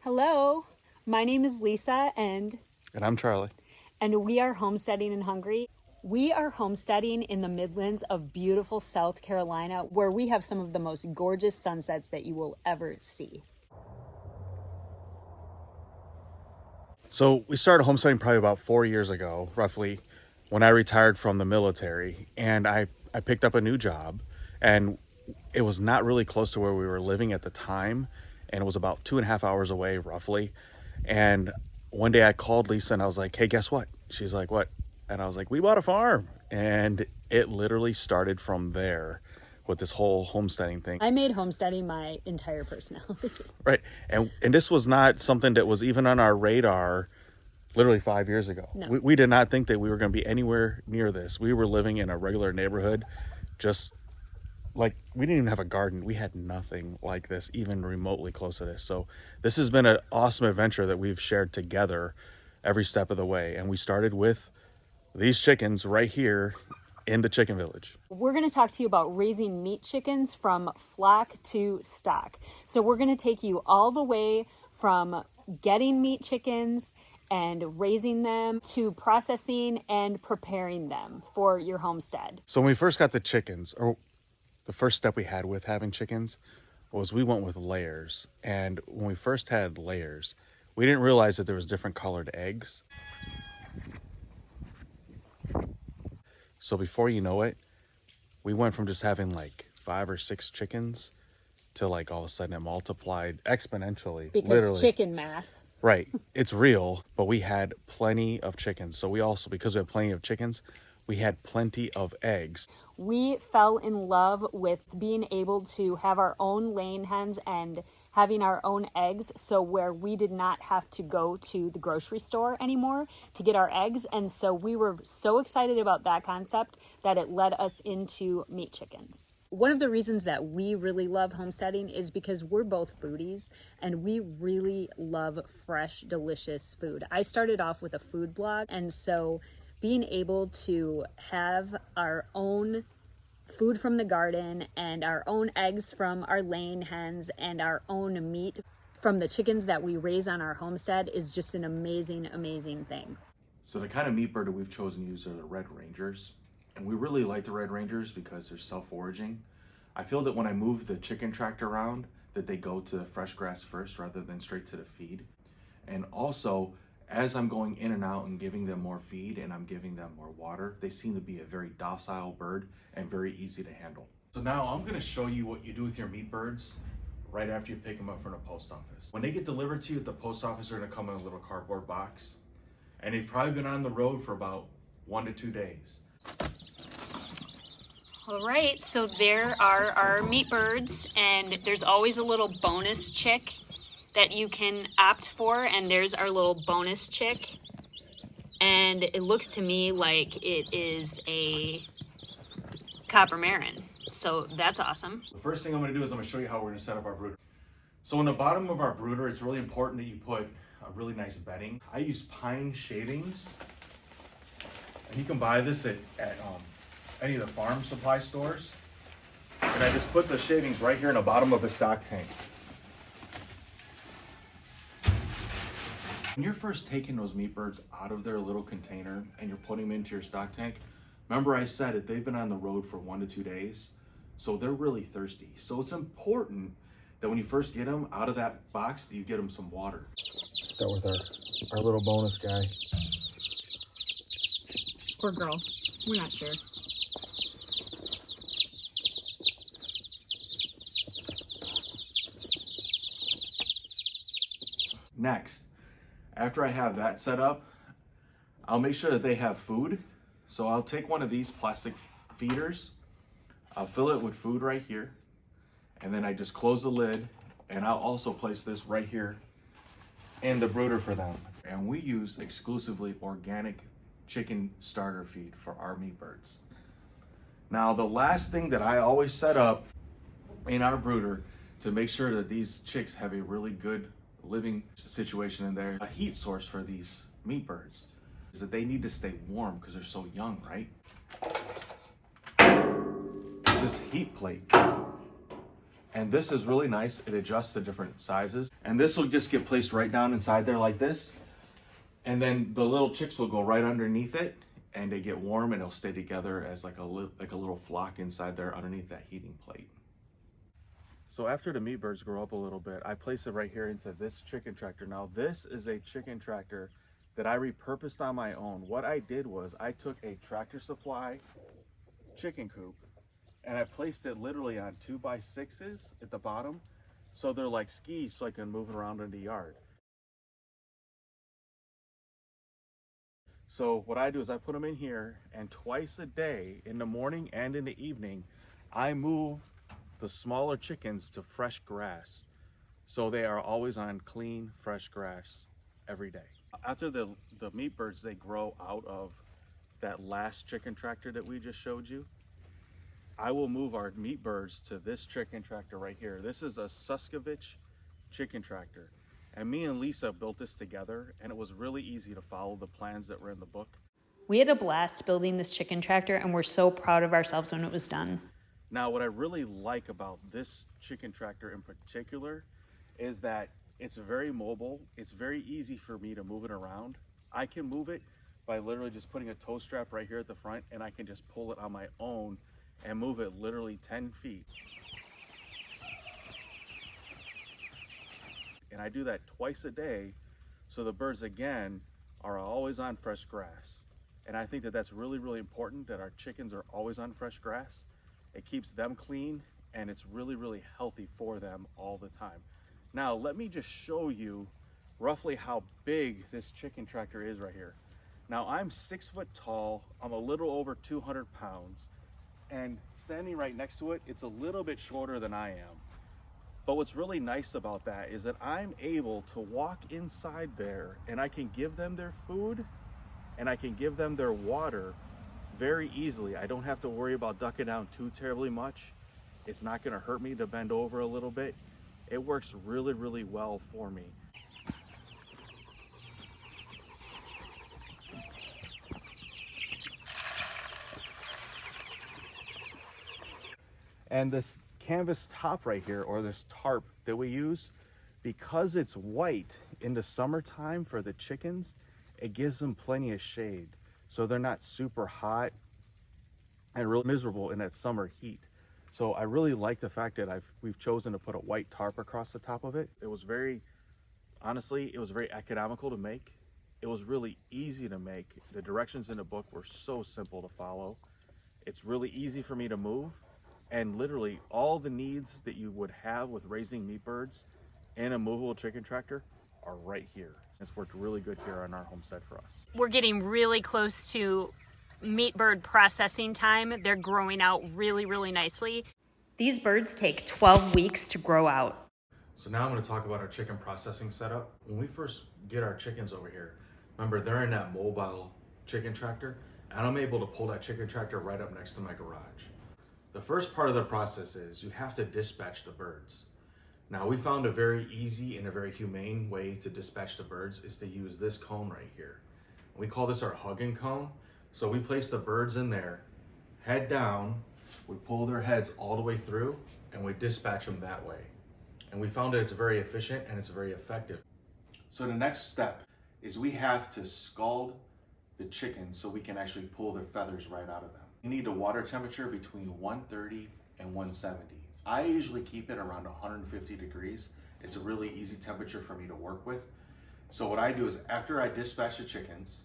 Hello, my name is Lisa and I'm Charlie. we are homesteading in Hungary. We are homesteading in the Midlands of beautiful South Carolina, where we have some of the most gorgeous sunsets that you will ever see. So we started homesteading probably about 4 years ago, roughly, when I retired from the military, and I picked up a new job, and it was not really close to where we were living at the time, and it was about 2.5 hours away, roughly. And one day I called Lisa and I was like, "Hey, guess what?" She's like, "What?" And I was like, "We bought a farm," and it literally started from there with this whole homesteading thing. I made homesteading my entire personality. Right. And this was not something that was even on our radar literally 5 years ago. No. We did not think that we were going to be anywhere near this. We were living in a regular neighborhood, just like we didn't even have a garden. We had nothing like this, even remotely close to this. So this has been an awesome adventure that we've shared together every step of the way. And we started with these chickens right here in the chicken village. We're going to talk to you about raising meat chickens from flock to stock. So we're going to take you all the way from getting meat chickens and raising them to processing and preparing them for your homestead. So when we first got the chickens, or the first step we had with having chickens was we went with layers. And when we first had layers, we didn't realize that there was different colored eggs. So before you know it, we went from just having like 5 or 6 chickens to like all of a sudden it multiplied exponentially. Because literally. chicken math. Right. It's real, but we had plenty of chickens. So we also, because we had plenty of chickens, we had plenty of eggs. We fell in love with being able to have our own laying hens and having our own eggs, so where we did not have to go to the grocery store anymore to get our eggs. And so we were so excited about that concept that it led us into meat chickens. One of the reasons that we really love homesteading is because we're both foodies and we really love fresh, delicious food. I started off with a food blog, and so being able to have our own food from the garden and our own eggs from our laying hens and our own meat from the chickens that we raise on our homestead is just an amazing, amazing thing. So the kind of meat bird that we've chosen to use are the Red Rangers. And we really like the Red Rangers because they're self-foraging. I feel that when I move the chicken tractor around, that they go to the fresh grass first rather than straight to the feed. And also, as I'm going in and out and giving them more feed and I'm giving them more water, they seem to be a very docile bird and very easy to handle. So now I'm going to show you what you do with your meat birds right after you pick them up from the post office. When they get delivered to you at the post office, they're going to come in a little cardboard box. And they've probably been on the road for about 1 to 2 days. All right, so there are our meat birds, and there's always a little bonus chick that you can opt for, and there's our little bonus chick. And it looks to me like it is a copper marin, so that's awesome. The first thing I'm going to do is I'm going to show you how we're going to set up our brooder. So in the bottom of our brooder, it's really important that you put a really nice bedding. I use pine shavings, and you can buy this at any of the farm supply stores. And I just put the shavings right here in the bottom of the stock tank. When you're first taking those meat birds out of their little container and you're putting them into your stock tank, remember I said that they've been on the road for 1 to 2 days, so they're really thirsty. So it's important that when you first get them out of that box, that you get them some water. Start with our little bonus guy. Poor girl, we're not sure. Next, after I have that set up, I'll make sure that they have food. So I'll take one of these plastic feeders, I'll fill it with food right here, and then I just close the lid, and I'll also place this right here in the brooder for them. And we use exclusively organic chicken starter feed for our meat birds. Now, the last thing that I always set up in our brooder to make sure that these chicks have a really good living situation in there, a heat source for these meat birds, is that they need to stay warm because they're so young, right? This heat plate. And this is really nice. It adjusts to different sizes. And this will just get placed right down inside there like this. And then the little chicks will go right underneath it, and they get warm, and it'll stay together as like a little flock inside there underneath that heating plate. So after the meat birds grow up a little bit, I place it right here into this chicken tractor. Now this is a chicken tractor that I repurposed on my own. What I did was I took a Tractor Supply chicken coop and I placed it literally on 2x6s at the bottom. So they're like skis, so I can move around in the yard. So what I do is I put them in here, and twice a day, in the morning and in the evening, I move the smaller chickens to fresh grass. So they are always on clean, fresh grass every day. After the meat birds, they grow out of that last chicken tractor that we just showed you, I will move our meat birds to this chicken tractor right here. This is a Suskovich chicken tractor. And me and Lisa built this together, and it was really easy to follow the plans that were in the book. We had a blast building this chicken tractor, and we're so proud of ourselves when it was done. Now, what I really like about this chicken tractor in particular is that it's very mobile. It's very easy for me to move it around. I can move it by literally just putting a tow strap right here at the front, and I can just pull it on my own and move it literally 10 feet. And I do that twice a day, so the birds, again, are always on fresh grass. And I think that that's really, really important, that our chickens are always on fresh grass. It keeps them clean, and it's really, really healthy for them all the time. Now, let me just show you roughly how big this chicken tractor is right here. Now, I'm 6 foot tall, I'm a little over 200 pounds, and standing right next to it, it's a little bit shorter than I am. But what's really nice about that is that I'm able to walk inside there, and I can give them their food and I can give them their water very easily. I don't have to worry about ducking down too terribly much. It's not gonna hurt me to bend over a little bit. It works really, really well for me. And this canvas top right here, or this tarp that we use, because it's white in the summertime for the chickens, it gives them plenty of shade. So they're not super hot and really miserable in that summer heat. So I really like the fact that we've chosen to put a white tarp across the top of it. It was honestly, it was very economical to make. It was really easy to make. The directions in the book were so simple to follow. It's really easy for me to move. And literally all the needs that you would have with raising meat birds in a movable chicken tractor are right here. It's worked really good here on our homestead for us. We're getting really close to meat bird processing time. They're growing out really, really nicely. These birds take 12 weeks to grow out. So now I'm going to talk about our chicken processing setup. When we first get our chickens over here, remember they're in that mobile chicken tractor, and I'm able to pull that chicken tractor right up next to my garage. The first part of the process is you have to dispatch the birds. Now, we found a very easy and a very humane way to dispatch the birds is to use this cone right here. We call this our hugging cone. So we place the birds in there, head down, we pull their heads all the way through, and we dispatch them that way. And we found that it's very efficient and it's very effective. So the next step is we have to scald the chickens so we can actually pull their feathers right out of them. You need a water temperature between 130 and 170. I usually keep it around 150 degrees. It's a really easy temperature for me to work with. So what I do is after I dispatch the chickens,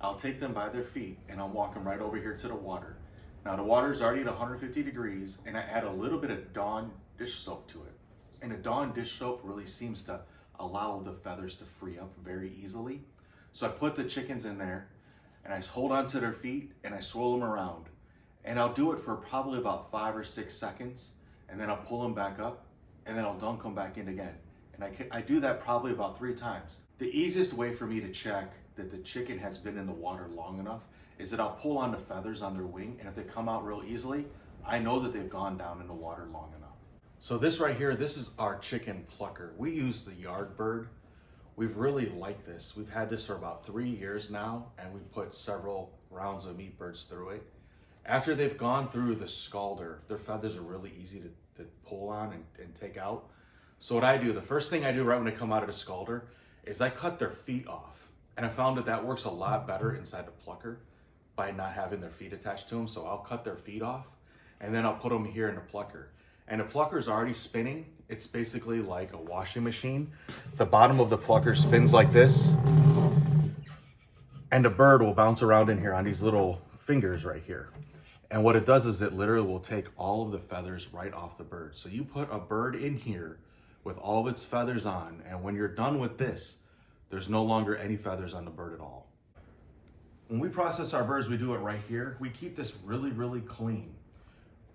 I'll take them by their feet and I'll walk them right over here to the water. Now the water is already at 150 degrees, and I add a little bit of Dawn dish soap to it. And the Dawn dish soap really seems to allow the feathers to free up very easily. So I put the chickens in there and I hold on to their feet and I swirl them around. And I'll do it for probably about 5 or 6 seconds, and then I'll pull them back up, and then I'll dunk them back in again. And I do that probably about 3 times. The easiest way for me to check that the chicken has been in the water long enough is that I'll pull on the feathers on their wing, and if they come out real easily, I know that they've gone down in the water long enough. So this right here, this is our chicken plucker. We use the yard bird. We've really liked this. We've had this for about 3 years now, and we've put several rounds of meat birds through it. After they've gone through the scalder, their feathers are really easy to pull on and take out. So what I do, the first thing I do right when they come out of the scalder is I cut their feet off. And I found that that works a lot better inside the plucker by not having their feet attached to them. So I'll cut their feet off and then I'll put them here in the plucker. And the plucker is already spinning. It's basically like a washing machine. The bottom of the plucker spins like this. And the bird will bounce around in here on these little fingers right here. And what it does is it literally will take all of the feathers right off the bird. So you put a bird in here with all of its feathers on, and when you're done with this, there's no longer any feathers on the bird at all. When we process our birds, we do it right here. We keep this really, really clean.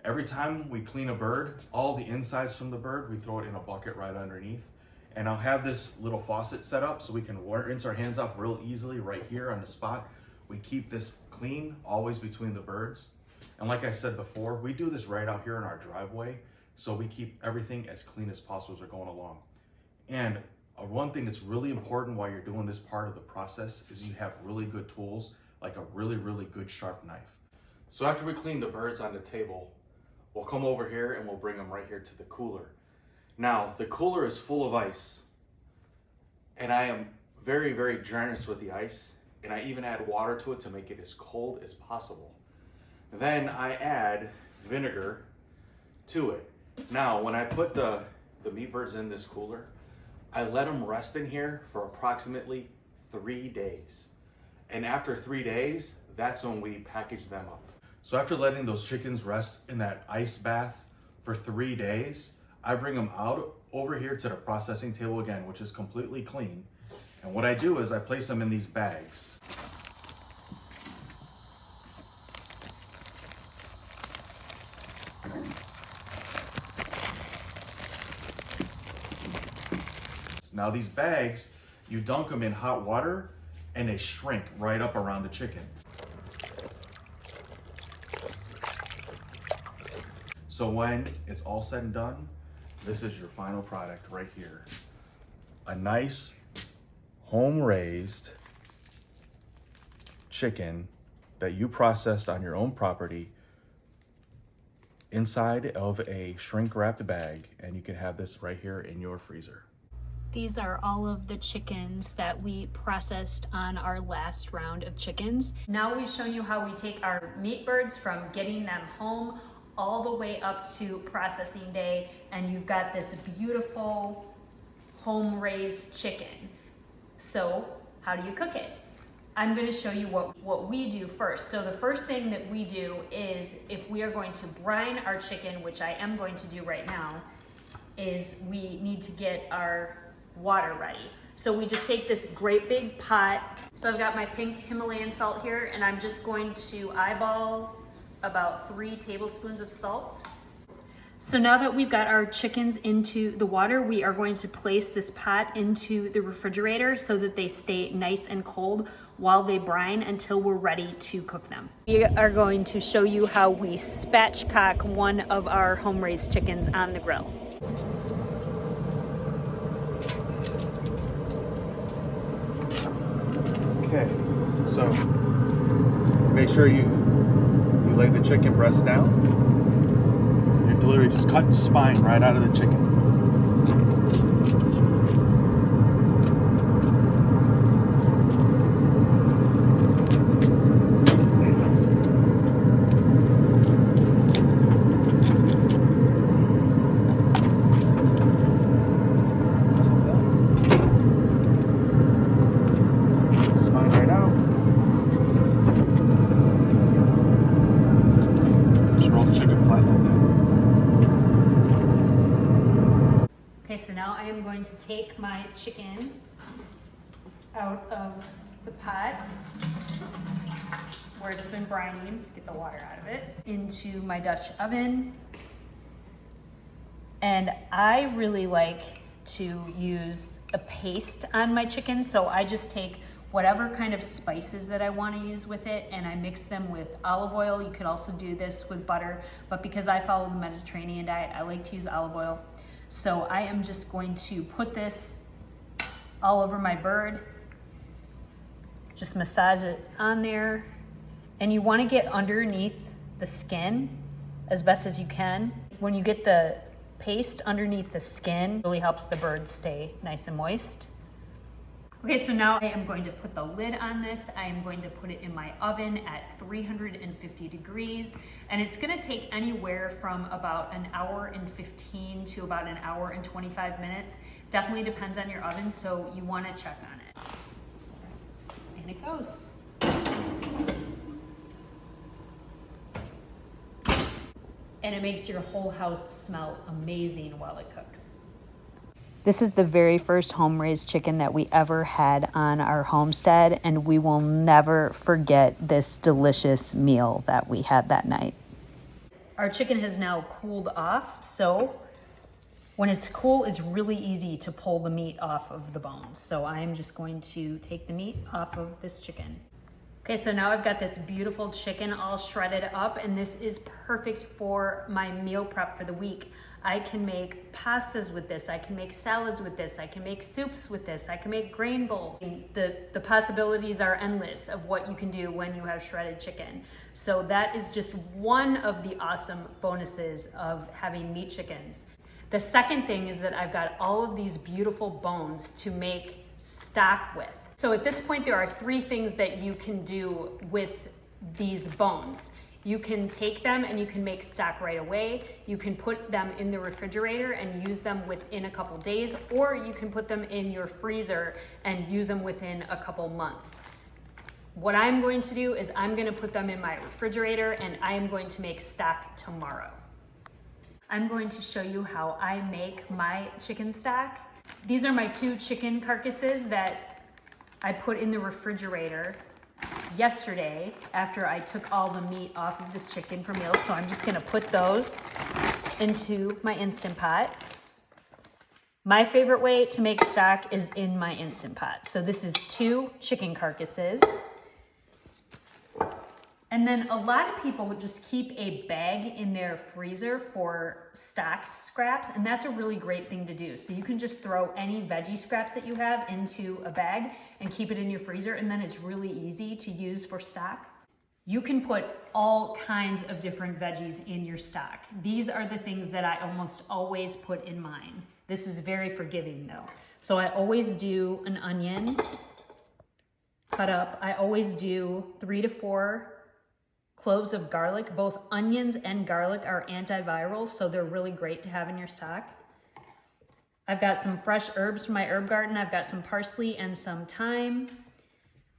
Every time we clean a bird, all the insides from the bird, we throw it in a bucket right underneath. And I'll have this little faucet set up so we can rinse our hands off real easily right here on the spot. We keep this clean, always between the birds. And like I said before, we do this right out here in our driveway, so we keep everything as clean as possible as we're going along. And one thing that's really important while you're doing this part of the process is you have really good tools, like a really, really good sharp knife. So after we clean the birds on the table, we'll come over here and we'll bring them right here to the cooler. Now, the cooler is full of ice, and I am very, very generous with the ice, and I even add water to it to make it as cold as possible. Then I add vinegar to it. Now, when I put the meat birds in this cooler, I let them rest in here for approximately 3 days. And after 3 days, that's when we package them up. So after letting those chickens rest in that ice bath for 3 days, I bring them out over here to the processing table again, which is completely clean. And what I do is I place them in these bags. Now these bags, you dunk them in hot water and they shrink right up around the chicken. So when it's all said and done, this is your final product right here. A nice home-raised chicken that you processed on your own property inside of a shrink-wrapped bag, and you can have this right here in your freezer. These are all of the chickens that we processed on our last round of chickens. Now we've shown you how we take our meat birds from getting them home all the way up to processing day, and you've got this beautiful home-raised chicken. So how do you cook it? I'm going to show you what we do first. So the first thing that we do is, if we are going to brine our chicken, which I am going to do right now, is we need to get our water ready. So we just take this great big pot. So I've got my pink Himalayan salt here, and I'm just going to eyeball about 3 tablespoons of salt. So now that we've got our chickens into the water, we are going to place this pot into the refrigerator so that they stay nice and cold while they brine until we're ready to cook them. We are going to show you how we spatchcock one of our home-raised chickens on the grill. Okay, so make sure you lay the chicken breast down. You're literally just cutting the spine right out of the chicken. Spine right out. Just roll the chicken flat like that. Okay, so now I am going to take my chicken out of the pot where it's been brining, get the water out of it, into my Dutch oven. And I really like to use a paste on my chicken, so I just take whatever kind of spices that I want to use with it, and I mix them with olive oil. You could also do this with butter, but because I follow the Mediterranean diet, I like to use olive oil. So I am just going to put this all over my bird, just massage it on there, and you want to get underneath the skin as best as you can. When you get the paste underneath the skin, it really helps the bird stay nice and moist. Okay, so now I am going to put the lid on this. I am going to put it in my oven at 350 degrees, and it's gonna take anywhere from about an hour and 15 to about an hour and 25 minutes. Definitely depends on your oven, so you wanna check on it. And it goes. And it makes your whole house smell amazing while it cooks. This is the very first home-raised chicken that we ever had on our homestead, and we will never forget this delicious meal that we had that night. Our chicken has now cooled off, so when it's cool, it's really easy to pull the meat off of the bones. So I am just going to take the meat off of this chicken. Okay, so now I've got this beautiful chicken all shredded up, and this is perfect for my meal prep for the week. I can make pastas with this, I can make salads with this, I can make soups with this, I can make grain bowls. The possibilities are endless of what you can do when you have shredded chicken. So that is just one of the awesome bonuses of having meat chickens. The second thing is that I've got all of these beautiful bones to make stock with. So at this point, there are three things that you can do with these bones. You can take them and you can make stock right away. You can put them in the refrigerator and use them within a couple days, or you can put them in your freezer and use them within a couple months. What I'm going to do is I'm going to put them in my refrigerator and I am going to make stock tomorrow. I'm going to show you how I make my chicken stock. These are my 2 chicken carcasses that I put in the refrigerator yesterday after I took all the meat off of this chicken for meals. So I'm just gonna put those into my Instant Pot. My favorite way to make stock is in my Instant Pot. So this is 2 chicken carcasses. And then a lot of people would just keep a bag in their freezer for stock scraps, and that's a really great thing to do. So you can just throw any veggie scraps that you have into a bag and keep it in your freezer, and then it's really easy to use for stock. You can put all kinds of different veggies in your stock. These are the things that I almost always put in mine. This is very forgiving though. So I always do an onion cut up. I always do 3 to 4 cloves of garlic. Both onions and garlic are antiviral, so they're really great to have in your stock. I've got some fresh herbs from my herb garden. I've got some parsley and some thyme.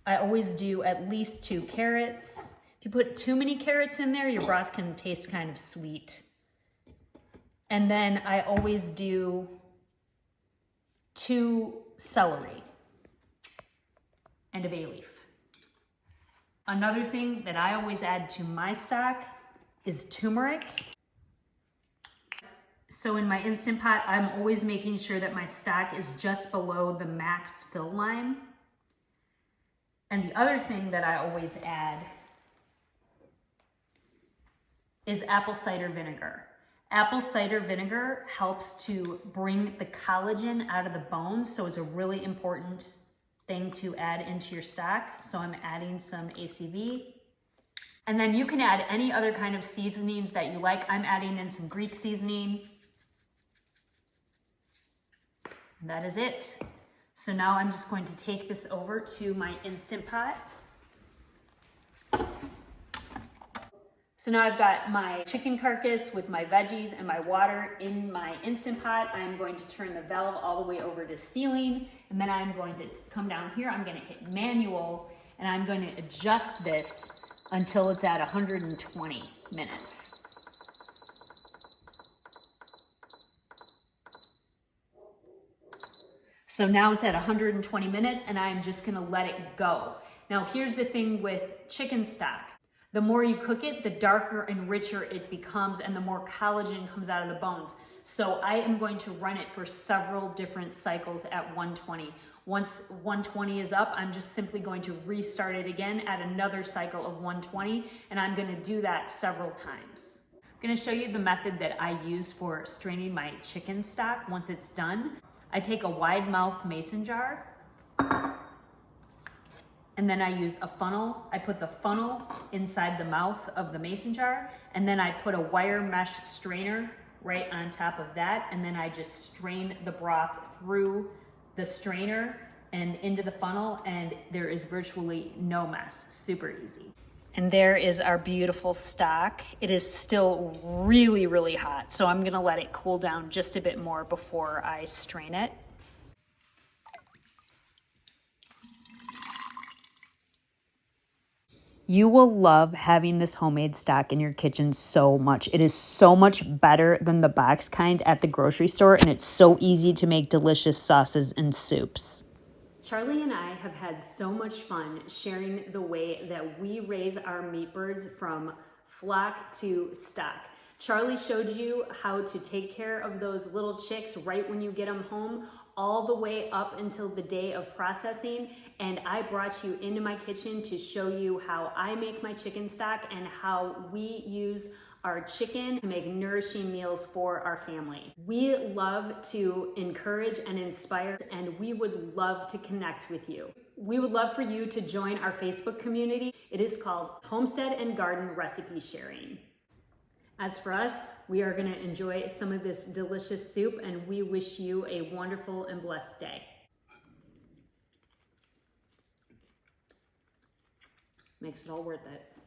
I always do at least 2 carrots. If you put too many carrots in there, your broth can taste kind of sweet. And then I always do 2 celery and a bay leaf. Another thing that I always add to my stock is turmeric. So in my Instant Pot, I'm always making sure that my stock is just below the max fill line. And the other thing that I always add is apple cider vinegar. Apple cider vinegar helps to bring the collagen out of the bones, so it's a really important thing to add into your stock. So I'm adding some ACV. And then you can add any other kind of seasonings that you like. I'm adding in some Greek seasoning. And that is it. So now I'm just going to take this over to my Instant Pot. So now I've got my chicken carcass with my veggies and my water in my Instant Pot. I'm going to turn the valve all the way over to sealing, and then I'm going to come down here. I'm going to hit manual, and I'm going to adjust this until it's at 120 minutes. So now it's at 120 minutes, and I'm just going to let it go. Now here's the thing with chicken stock. The more you cook it, the darker and richer it becomes, and the more collagen comes out of the bones. So I am going to run it for several different cycles at 120. Once 120 is up, I'm just simply going to restart it again at another cycle of 120, and I'm going to do that several times. I'm going to show you the method that I use for straining my chicken stock once it's done. I take a wide-mouthed mason jar, And then I use a funnel. I put the funnel inside the mouth of the mason jar, and then I put a wire mesh strainer right on top of that, and then I just strain the broth through the strainer and into the funnel, and there is virtually no mess. Super easy. And there is our beautiful stock. It is still really, really hot, so I'm gonna let it cool down just a bit more before I strain it. You will love having this homemade stock in your kitchen so much. It is so much better than the box kind at the grocery store, and it's so easy to make delicious sauces and soups. Charlie and I have had so much fun sharing the way that we raise our meat birds from flock to stock. Charlie showed you how to take care of those little chicks right when you get them home, all the way up until the day of processing. And I brought you into my kitchen to show you how I make my chicken stock and how we use our chicken to make nourishing meals for our family. We love to encourage and inspire, and we would love to connect with you. We would love for you to join our Facebook community. It is called Homestead and Garden Recipe Sharing. As for us, we are going to enjoy some of this delicious soup, and we wish you a wonderful and blessed day. Makes it all worth it.